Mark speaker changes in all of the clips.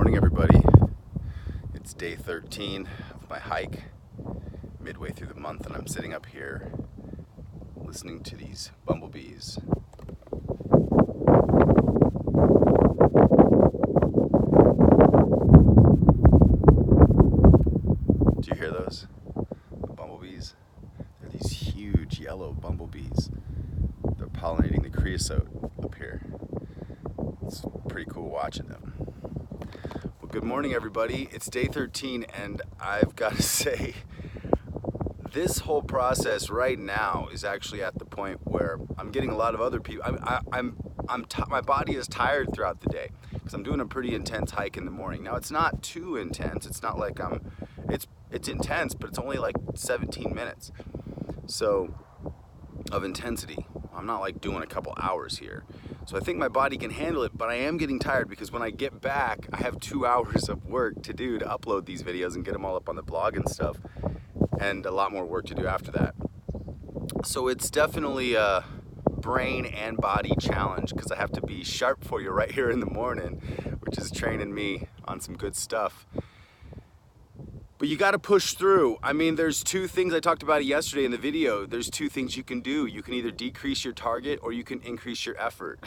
Speaker 1: morning, everybody. It's day 13 of my hike, midway through the month, and I'm sitting up here listening to these bumblebees. Do you hear those? The bumblebees? They're these huge yellow bumblebees. They're pollinating the creosote up here. It's pretty cool watching them. Well, good morning, everybody. It's day 13, and I've got to say, this whole process right now is actually at the point where I'm getting a lot of other people. My body is tired throughout the day because I'm doing a pretty intense hike in the morning. Now, it's not too intense. It's not like it's intense, but it's only like 17 minutes. So, of intensity. I'm not like doing a couple hours here. So I think my body can handle it, but I am getting tired because when I get back, I have 2 hours of work to do to upload these videos and get them all up on the blog and stuff, and a lot more work to do after that. So it's definitely a brain and body challenge because I have to be sharp for you right here in the morning, which is training me on some good stuff. But you got to push through. I mean, there's two things. I talked about it yesterday in the video. There's two things you can do. You can either decrease your target or you can increase your effort.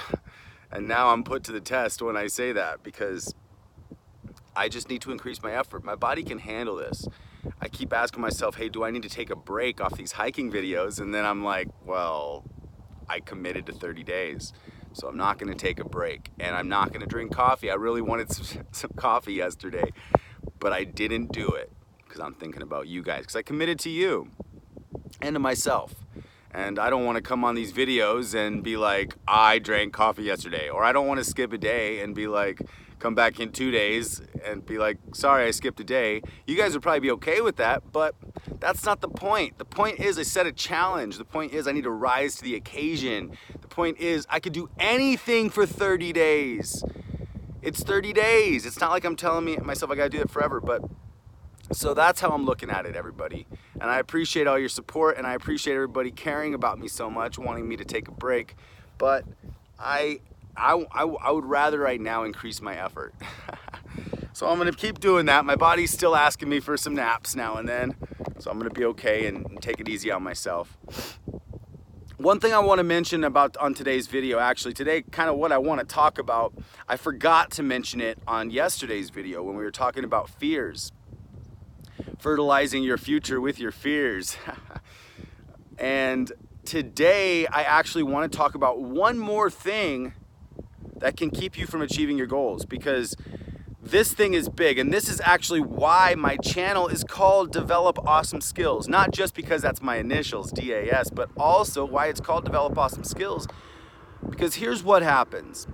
Speaker 1: And now I'm put to the test when I say that because I just need to increase my effort. My body can handle this. I keep asking myself, hey, do I need to take a break off these hiking videos? And then I'm like, well, I committed to 30 days. So I'm not going to take a break. And I'm not going to drink coffee. I really wanted some coffee yesterday, but I didn't do it. Because I'm thinking about you guys, because I committed to you and to myself. And I don't want to come on these videos and be like, I drank coffee yesterday. Or I don't want to skip a day and be like, come back in 2 days and be like, sorry, I skipped a day. You guys would probably be okay with that, but that's not the point. The point is I set a challenge. The point is I need to rise to the occasion. The point is I could do anything for 30 days. It's 30 days. It's not like I'm telling myself I got to do it forever, but so that's how I'm looking at it, everybody. And I appreciate all your support, and I appreciate everybody caring about me so much, wanting me to take a break. But I would rather right now increase my effort. So I'm gonna keep doing that. My body's still asking me for some naps now and then. So I'm gonna be okay and take it easy on myself. One thing I want to mention about on today's video, actually today, kind of what I want to talk about, I forgot to mention it on yesterday's video when we were talking about fears. Fertilizing your future with your fears. And today I actually want to talk about one more thing that can keep you from achieving your goals, because this thing is big, and this is actually why my channel is called Develop Awesome Skills. Not just because that's my initials, DAS, but also why it's called Develop Awesome Skills, because here's what happens.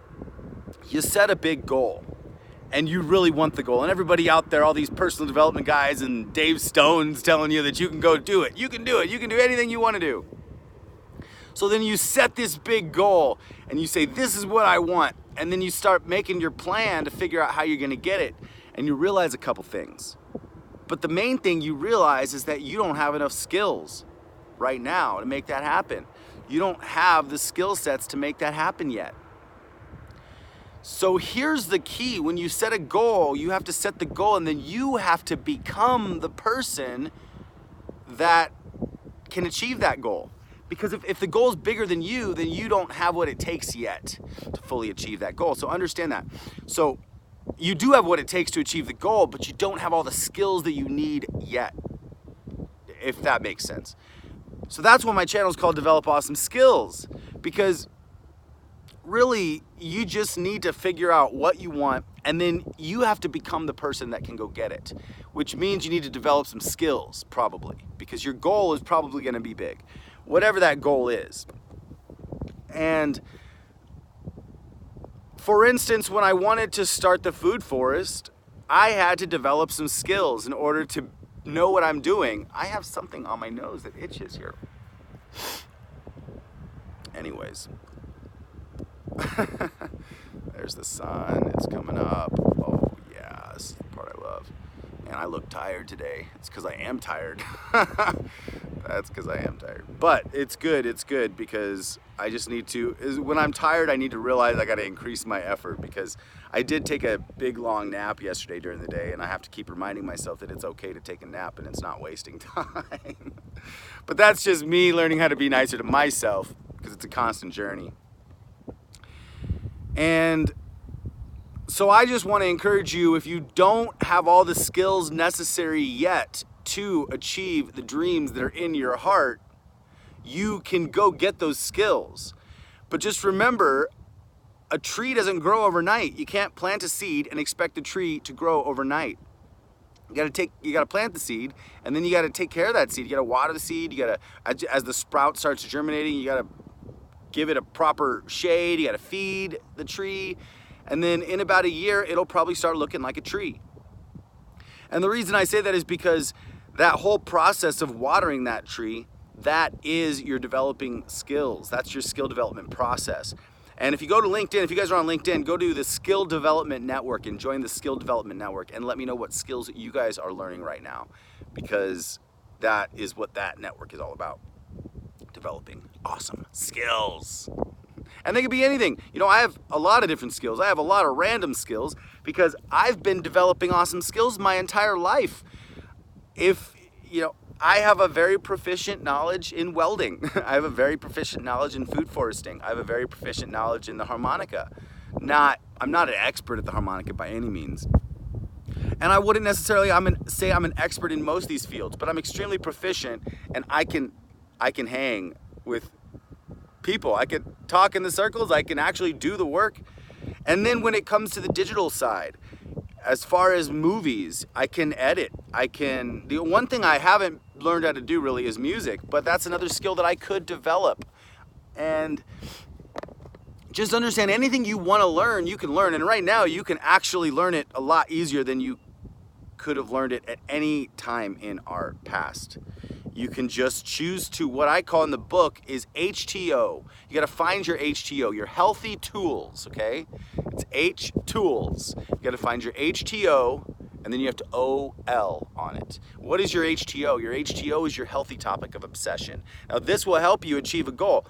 Speaker 1: You set a big goal and you really want the goal, and everybody out there, all these personal development guys and Dave Stone's telling you that you can go do it. You can do it. You can do anything you want to do. So then you set this big goal and you say, this is what I want. And then you start making your plan to figure out how you're going to get it. And you realize a couple things. But the main thing you realize is that you don't have enough skills right now to make that happen. You don't have the skill sets to make that happen yet. So here's the key. When you set a goal, you have to set the goal, and then you have to become the person that can achieve that goal. Because if the goal is bigger than you, then you don't have what it takes yet to fully achieve that goal. So understand that. So you do have what it takes to achieve the goal, but you don't have all the skills that you need yet, if that makes sense. So that's why my channel is called Develop Awesome Skills, because really, you just need to figure out what you want, and then you have to become the person that can go get it, which means you need to develop some skills, probably, because your goal is probably going to be big, whatever that goal is. And for instance, when I wanted to start the food forest, I had to develop some skills in order to know what I'm doing. I have something on my nose that itches here. Anyways. There's the sun, it's coming up. Oh yeah, this is the part I love. And I look tired today. It's because I am tired. That's because I am tired. But it's good because I just need to, when I'm tired, I need to realize I got to increase my effort, because I did take a big long nap yesterday during the day, and I have to keep reminding myself that it's okay to take a nap and it's not wasting time. But that's just me learning how to be nicer to myself, because it's a constant journey. And so I just want to encourage you, if you don't have all the skills necessary yet to achieve the dreams that are in your heart, you can go get those skills. But just remember, a tree doesn't grow overnight. You can't plant a seed and expect the tree to grow overnight. You gotta plant the seed, and then you gotta take care of that seed. You gotta water the seed. You gotta, as the sprout starts germinating, you gotta give it a proper shade. You gotta feed the tree, and then in about a year, it'll probably start looking like a tree. And the reason I say that is because that whole process of watering that tree, that is your developing skills. That's your skill development process. And if you go to LinkedIn, if you guys are on LinkedIn, go to the Skill Development Network and join the Skill Development Network, and let me know what skills you guys are learning right now, because that is what that network is all about. Developing awesome skills. And they could be anything. You know, I have a lot of different skills. I have a lot of random skills because I've been developing awesome skills my entire life. I have a very proficient knowledge in welding. I have a very proficient knowledge in food foresting. I have a very proficient knowledge in the harmonica. I'm not an expert at the harmonica by any means. And I wouldn't necessarily say I'm an expert in most of these fields, but I'm extremely proficient, and I can hang with people. I can talk in the circles. I can actually do the work. And then when it comes to the digital side, as far as movies, I can edit. The one thing I haven't learned how to do really is music, but that's another skill that I could develop. And just understand, anything you want to learn, you can learn. And right now, you can actually learn it a lot easier than you could have learned it at any time in our past. You can just choose to, what I call in the book is HTO. You got to find your HTO, your healthy tools, okay? It's H tools. You got to find your HTO, and then you have to OL on it. What is your HTO? Your HTO is your healthy topic of obsession. Now, this will help you achieve a goal,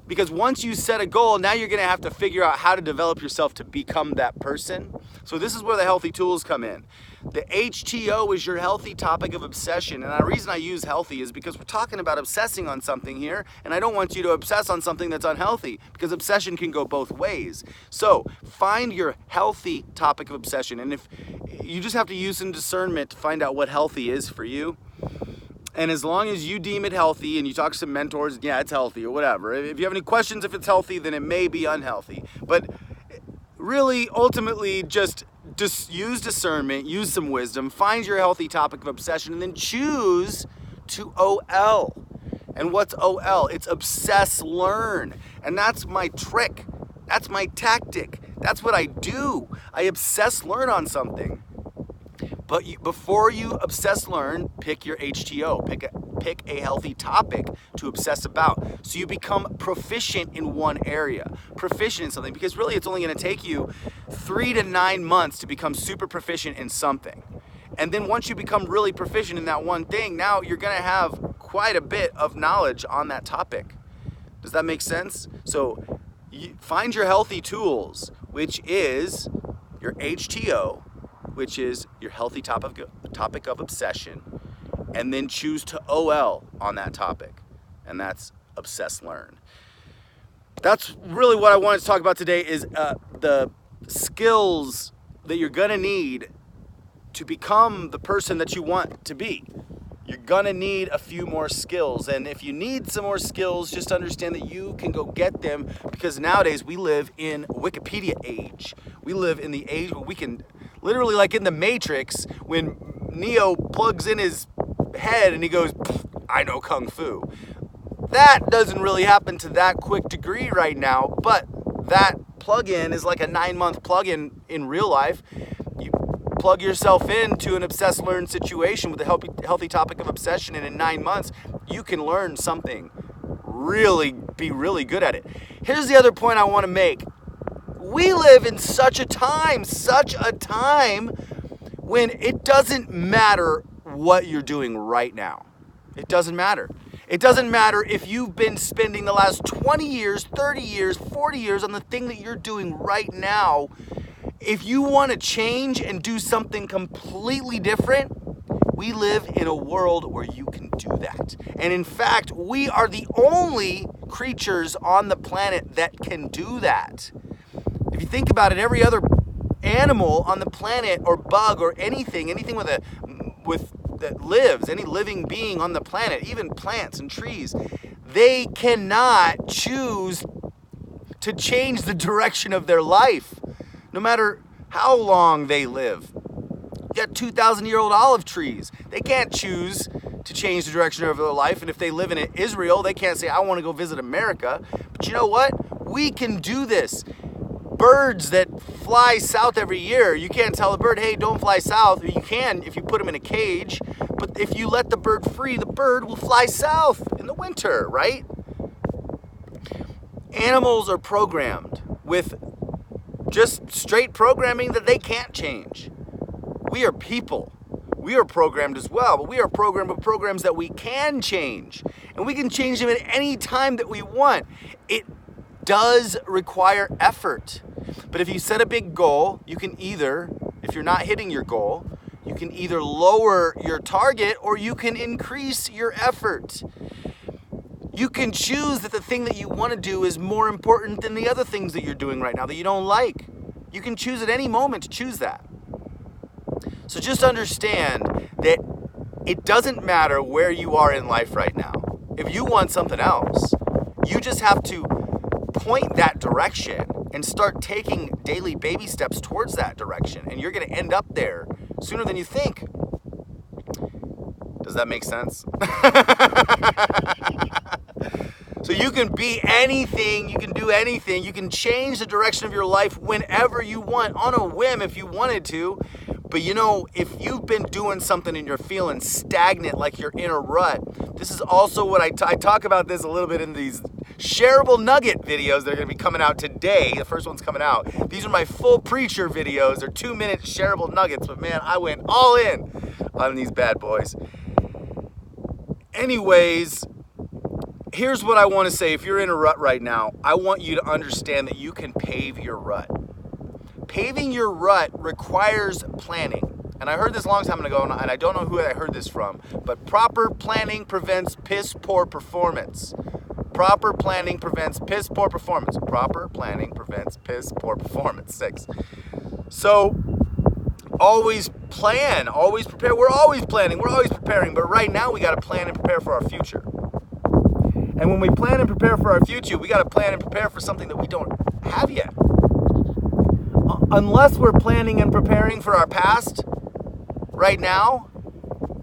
Speaker 1: because once you set a goal, now you're going to have to figure out how to develop yourself to become that person. So this is where the healthy tools come in. The HTO is your healthy topic of obsession. And the reason I use healthy is because we're talking about obsessing on something here, and I don't want you to obsess on something that's unhealthy, because obsession can go both ways. So find your healthy topic of obsession, and if you just have to use some discernment to find out what healthy is for you. And as long as you deem it healthy and you talk to some mentors, yeah, it's healthy or whatever. If you have any questions if it's healthy, then it may be unhealthy. But really, ultimately, just use discernment, use some wisdom, find your healthy topic of obsession, and then choose to OL. And what's OL? It's obsess learn. And that's my trick. That's my tactic. That's what I do. I obsess learn on something. But before you obsess learn, pick your HTO. Pick a healthy topic to obsess about, so you become proficient in one area, proficient in something, because really it's only going to take you 3 to 9 months to become super proficient in something. And then once you become really proficient in that one thing, now you're going to have quite a bit of knowledge on that topic. Does that make sense? So find your healthy tools, which is your HTO, which is your healthy topic of obsession, and then choose to OL on that topic, and that's obsess learn. That's really what I wanted to talk about today, is the skills that you're gonna need to become the person that you want to be. You're gonna need a few more skills, and if you need some more skills, just understand that you can go get them, because nowadays we live in Wikipedia age. We live in the age where we can, literally like in the Matrix, when Neo plugs in his head and he goes, I know Kung Fu. That doesn't really happen to that quick degree right now, but that plug-in is like a 9-month plug-in in real life. You plug yourself into an obsess learn situation with a healthy topic of obsession, and in 9 months, you can learn something, be really good at it. Here's the other point I want to make. We live in such a time when it doesn't matter what you're doing right now. It doesn't matter. It doesn't matter if you've been spending the last 20 years, 30 years, 40 years on the thing that you're doing right now. If you want to change and do something completely different, we live in a world where you can do that. And in fact, we are the only creatures on the planet that can do that. If you think about it, every other animal on the planet, or bug, or anything that lives, any living being on the planet, even plants and trees, they cannot choose to change the direction of their life, no matter how long they live. You got 2,000-year-old olive trees. They can't choose to change the direction of their life. And if they live in Israel, they can't say, I want to go visit America. But you know what? We can do this. Birds that fly south every year, you can't tell a bird, hey, don't fly south. You can if you put them in a cage. But if you let the bird free, the bird will fly south in the winter, right? Animals are programmed with just straight programming that they can't change. We are people. We are programmed as well, but we are programmed with programs that we can change. And we can change them at any time that we want. It does require effort. But if you set a big goal, you can either, if you're not hitting your goal, you can either lower your target or you can increase your effort. You can choose that the thing that you want to do is more important than the other things that you're doing right now that you don't like. You can choose at any moment to choose that. So just understand that it doesn't matter where you are in life right now. If you want something else, you just have to point that direction and start taking daily baby steps towards that direction. And you're going to end up there sooner than you think. Does that make sense? So you can be anything, you can do anything, you can change the direction of your life whenever you want, on a whim if you wanted to. But you know, if you've been doing something and you're feeling stagnant, like you're in a rut, this is also what I talk about this a little bit in these shareable nugget videos that are going to be coming out today. The first one's coming out. These are my full preacher videos. They're 2-minute shareable nuggets, but man, I went all in on these bad boys. Anyways, here's what I want to say. If you're in a rut right now, I want you to understand that you can pave your rut. Paving your rut requires planning. And I heard this a long time ago, and I don't know who I heard this from, but proper planning prevents piss poor performance. Proper planning prevents piss poor performance. Proper planning prevents piss poor performance. 6. So always plan, always prepare. We're always planning, we're always preparing, but right now we got to plan and prepare for our future. And when we plan and prepare for our future, we got to plan and prepare for something that we don't have yet. Unless we're planning and preparing for our past right now,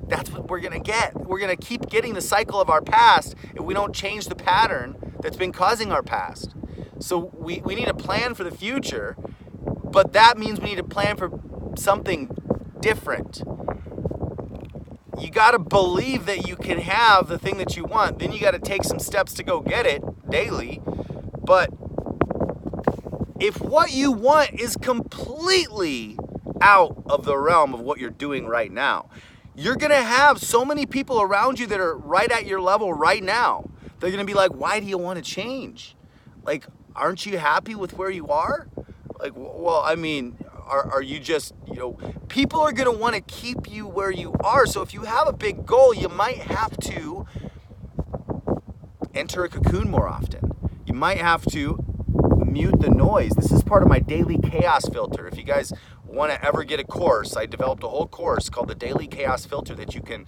Speaker 1: that's what we're going to get. We're going to keep getting the cycle of our past if we don't change the pattern that's been causing our past. So we need to plan for the future, but that means we need to plan for something different. You got to believe that you can have the thing that you want. Then you got to take some steps to go get it daily. But if what you want is completely out of the realm of what you're doing right now, you're going to have so many people around you that are right at your level right now. They're going to be like, why do you want to change? Like, aren't you happy with where you are? Like, well, I mean, are you just, people are going to want to keep you where you are. So if you have a big goal, you might have to enter a cocoon more often. You might have to mute the noise. This is part of my daily chaos filter. If you guys want to ever get a course, I developed a whole course called the Daily Chaos Filter that you can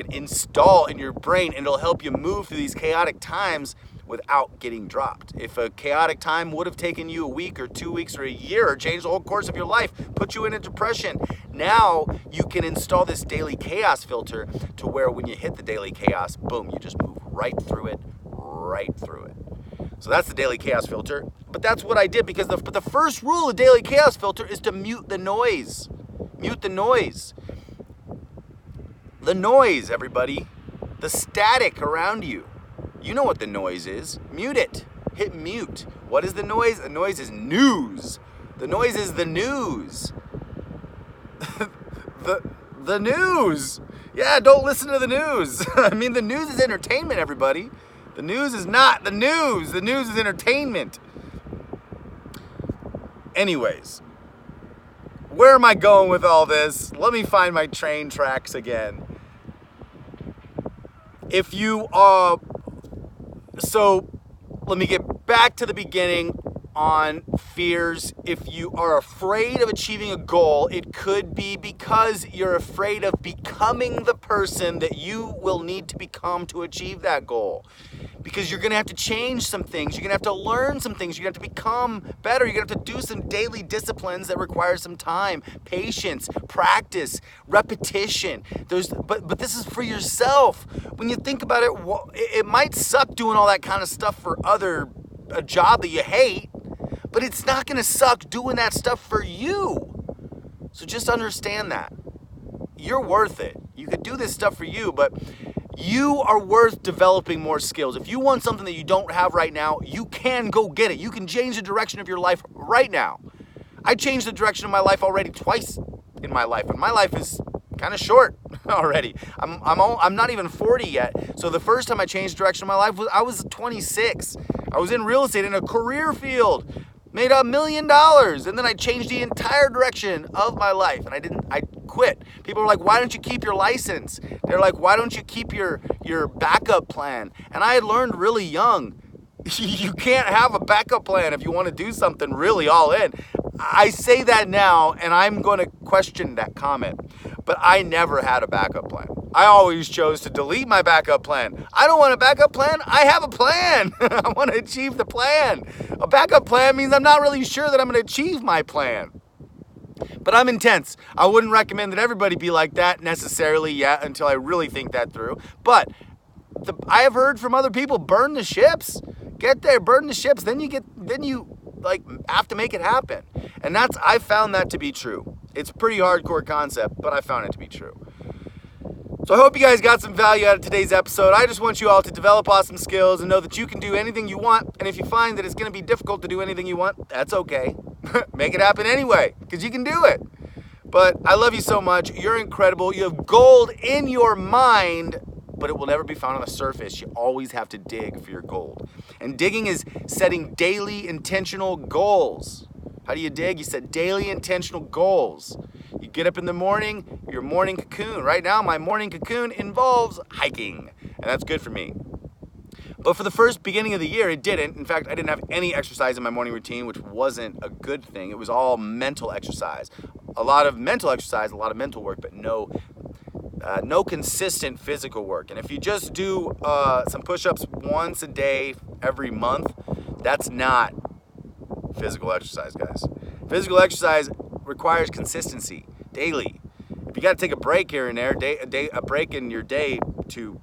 Speaker 1: install in your brain, and it'll help you move through these chaotic times without getting dropped. If a chaotic time would have taken you a week or 2 weeks or a year or changed the whole course of your life, put you in a depression, now you can install this daily chaos filter to where when you hit the daily chaos, boom, you just move right through it. So that's the daily chaos filter. But that's what I did, because the first rule of daily chaos filter is to mute the noise. Mute the noise. The noise, everybody. The static around you. You know what the noise is. Mute it. Hit mute. What is the noise? The noise is news. The noise is the news. the news. Yeah, don't listen to the news. I mean, the news is entertainment, everybody. The news is not the news. The news is entertainment. Anyways, where am I going with all this? Let me find my train tracks again. If you so let me get back to the beginning on fears. If you are afraid of achieving a goal, it could be because you're afraid of becoming the person that you will need to become to achieve that goal. Because you're going to have to change some things. You're going to have to learn some things. You're going to have to become better. You're going to have to do some daily disciplines that require some time, patience, practice, repetition. But this is for yourself. When you think about it, it might suck doing all that kind of stuff for a job that you hate, but it's not going to suck doing that stuff for you. So just understand that. You're worth it. You could do this stuff for you, but you are worth developing more skills. If you want something that you don't have right now, you can go get it. You can change the direction of your life right now. I changed the direction of my life already twice in my life, and my life is kind of short already. I'm not even 40 yet. So the first time I changed the direction of my life I was 26. I was in real estate in a career field, made $1 million, and then I changed the entire direction of my life, and I quit. People were like, why don't you keep your license? They're like, why don't you keep your backup plan? And I had learned really young, you can't have a backup plan if you want to do something really all in. I say that now, and I'm going to question that comment, but I never had a backup plan. I always chose to delete my backup plan. I don't want a backup plan. I have a plan. I want to achieve the plan. A backup plan means I'm not really sure that I'm going to achieve my plan. But I'm intense. I wouldn't recommend that everybody be like that necessarily yet until I really think that through. But I have heard from other people, burn the ships. Get there, burn the ships. Then you like have to make it happen. And I found that to be true. It's a pretty hardcore concept, but I found it to be true. So I hope you guys got some value out of today's episode. I just want you all to develop awesome skills and know that you can do anything you want. And if you find that it's going to be difficult to do anything you want, that's okay. Make it happen anyway, because you can do it. But I love you so much. You're incredible. You have gold in your mind, but it will never be found on the surface. You always have to dig for your gold. And digging is setting daily intentional goals. How do you dig? You set daily intentional goals. You get up in the morning, your morning cocoon. Right now, my morning cocoon involves hiking, and that's good for me. But for the first beginning of the year, it didn't. In fact, I didn't have any exercise in my morning routine, which wasn't a good thing. It was all mental exercise. A lot of mental exercise, a lot of mental work, but no consistent physical work. And if you just do some push-ups once a day every month, that's not physical exercise, guys. Physical exercise requires consistency daily. If you got to take a break here and there, a break in your day to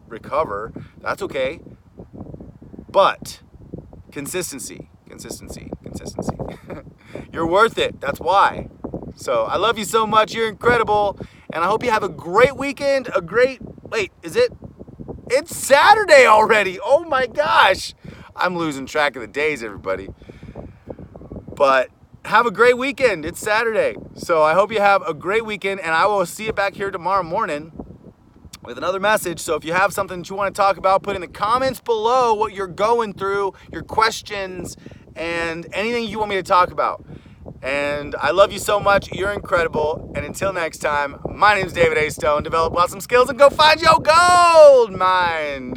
Speaker 1: recover, that's okay. But consistency. You're worth it. That's why. So I love you so much. You're incredible. And I hope you have a great weekend. It's Saturday already. Oh my gosh. I'm losing track of the days, everybody. But have a great weekend. It's Saturday. So I hope you have a great weekend, and I will see you back here tomorrow morning with another message. So if you have something that you want to talk about, put in the comments below what you're going through, your questions, and anything you want me to talk about. And I love you so much. You're incredible. And until next time, my name is David A. Stone. Develop awesome skills and go find your gold mine.